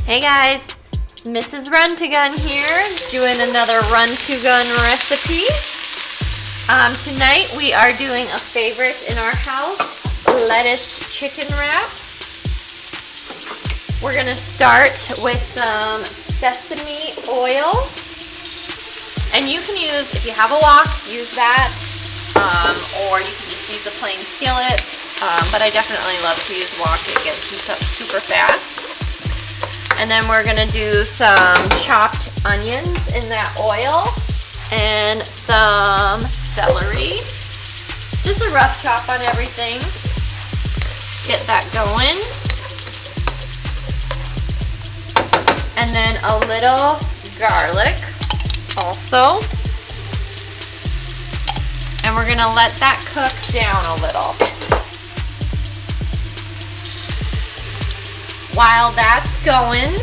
Hey guys, Mrs. Run-to-Gun here, doing another run-to-gun recipe. Tonight we are doing a favorite in our house, lettuce chicken wraps. We're gonna start with some sesame oil. And you can use, if you have a wok, use that, or you can just use a plain skillet. But I definitely love to use wok. It heats up super fast. And then we're gonna do some chopped onions in that oil and some celery. Just a rough chop on everything. Get that going. And then a little garlic also. And we're gonna let that cook down a little. While that's going,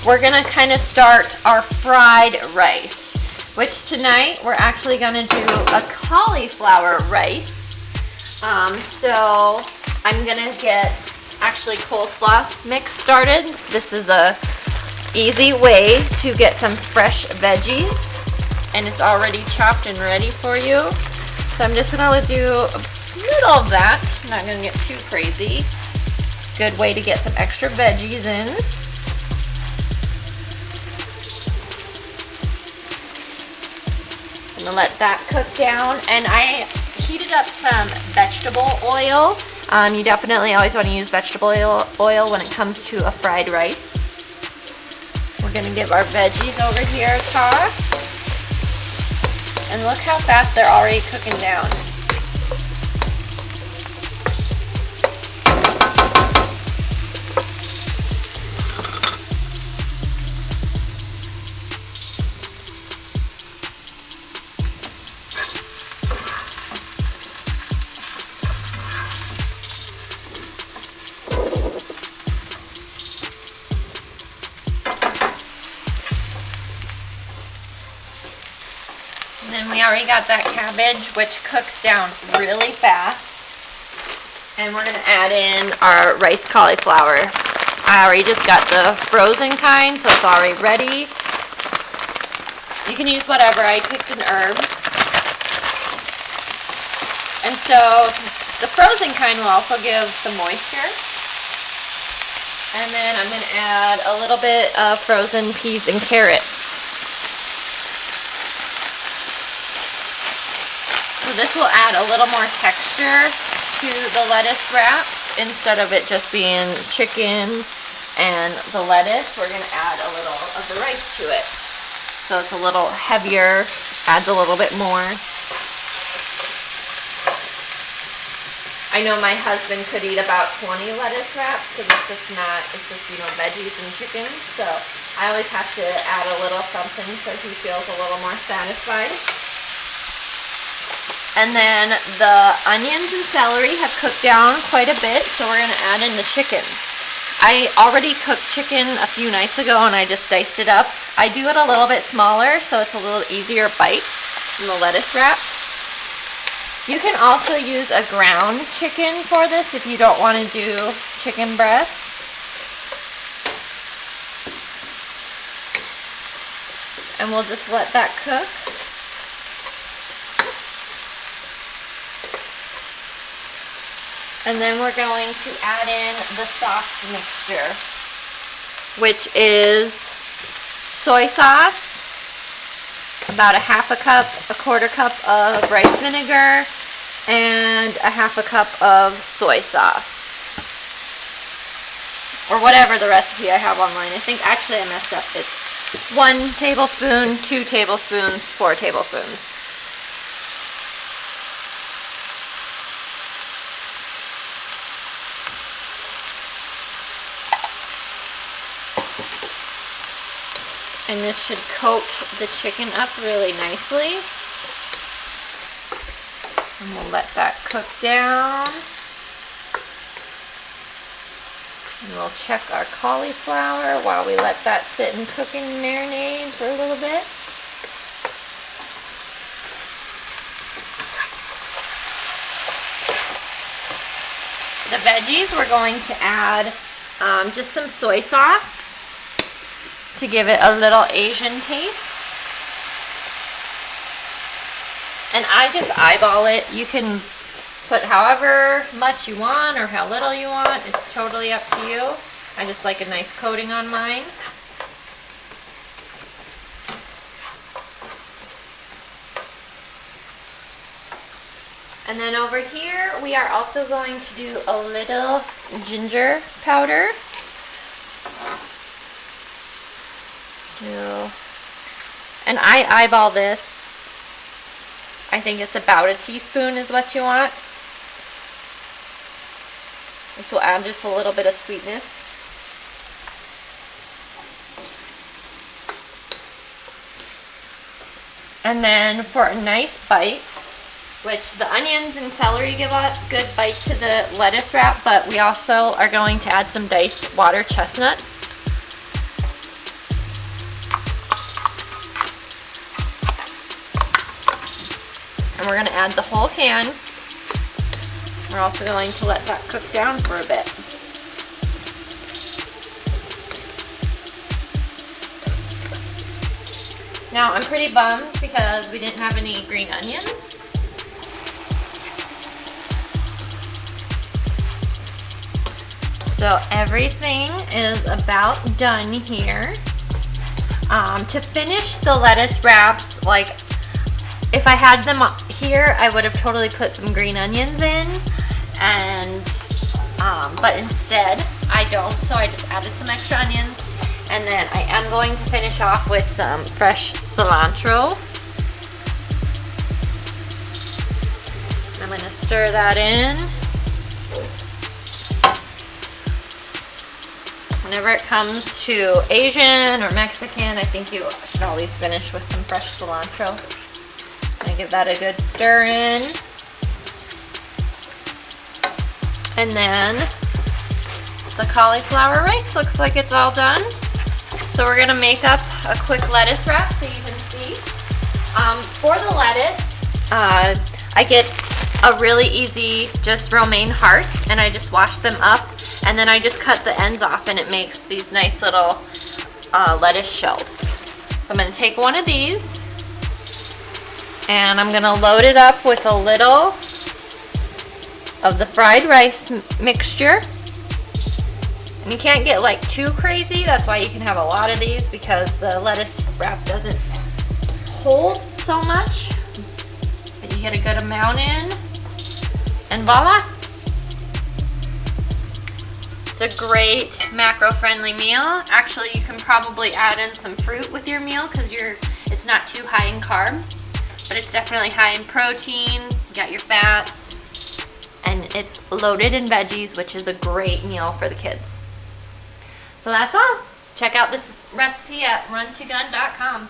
we're gonna kind of start our fried rice, which tonight we're actually gonna do a cauliflower rice. So I'm gonna get actually coleslaw mix started. This is a easy way to get some fresh veggies, and it's already chopped and ready for you. So I'm just gonna do a little of that. I'm not gonna get too crazy. Good way to get some extra veggies in. I'm gonna let that cook down, and I heated up some vegetable oil. You definitely always want to use vegetable oil when it comes to a fried rice. We're gonna give our veggies over here a toss, and look how fast they're already cooking down. And then we already got that cabbage, which cooks down really fast. And we're gonna add in our rice cauliflower. I already just got the frozen kind, so it's already ready. You can use whatever. I picked an herb. And so the frozen kind will also give some moisture. And then I'm gonna add a little bit of frozen peas and carrots. So this will add a little more texture to the lettuce wraps. Instead of it just being chicken and the lettuce, we're going to add a little of the rice to it. So it's a little heavier, adds a little bit more. I know my husband could eat about 20 lettuce wraps because it's just, you know, veggies and chicken. So I always have to add a little something so he feels a little more satisfied. And then the onions and celery have cooked down quite a bit, so we're going to add in the chicken. I already cooked chicken a few nights ago and I just diced it up. I do it a little bit smaller so it's a little easier bite than the lettuce wrap. You can also use a ground chicken for this if you don't want to do chicken breast. And we'll just let that cook. And then we're going to add in the sauce mixture, which is soy sauce, about a quarter cup of rice vinegar, and a half a cup of soy sauce. Or whatever the recipe I have online. I think actually I messed up. It's 1 tablespoon, 2 tablespoons, 4 tablespoons. And this should coat the chicken up really nicely. And we'll let that cook down. And we'll check our cauliflower while we let that sit and cook and marinate for a little bit. The veggies, we're going to add just some soy sauce. to give it a little Asian taste. And I just eyeball it. You can put however much you want or how little you want. It's totally up to you. I just like a nice coating on mine. And then over here, we are also going to do a little ginger powder. And I eyeball this. I think it's about a teaspoon is what you want. This will add just a little bit of sweetness. And then for a nice bite, which the onions and celery give a good bite to the lettuce wrap, but we also are going to add some diced water chestnuts. And we're going to add the whole can. We're also going to let that cook down for a bit. Now I'm pretty bummed because we didn't have any green onions. So everything is about done here. To finish the lettuce wraps, like if I had them here, I would have totally put some green onions in, and but instead I don't, so I just added some extra onions. And then I am going to finish off with some fresh cilantro. I'm going to stir that in. Whenever it comes to Asian or Mexican, I think you should always finish with some fresh cilantro. I give that a good stir in. And then the cauliflower rice looks like it's all done. So we're gonna make up a quick lettuce wrap so you can see. For the lettuce, I get a really easy just romaine hearts, and I just wash them up, and then I just cut the ends off, and it makes these nice little lettuce shells. So I'm gonna take one of these, and I'm gonna load it up with a little of the fried rice mixture. And you can't get like too crazy, that's why you can have a lot of these, because the lettuce wrap doesn't hold so much. But you get a good amount in, and voila! It's a great macro-friendly meal. Actually, you can probably add in some fruit with your meal because it's not too high in carb, but it's definitely high in protein. You got your fats, and it's loaded in veggies, which is a great meal for the kids. So that's all. Check out this recipe at runtogun.com.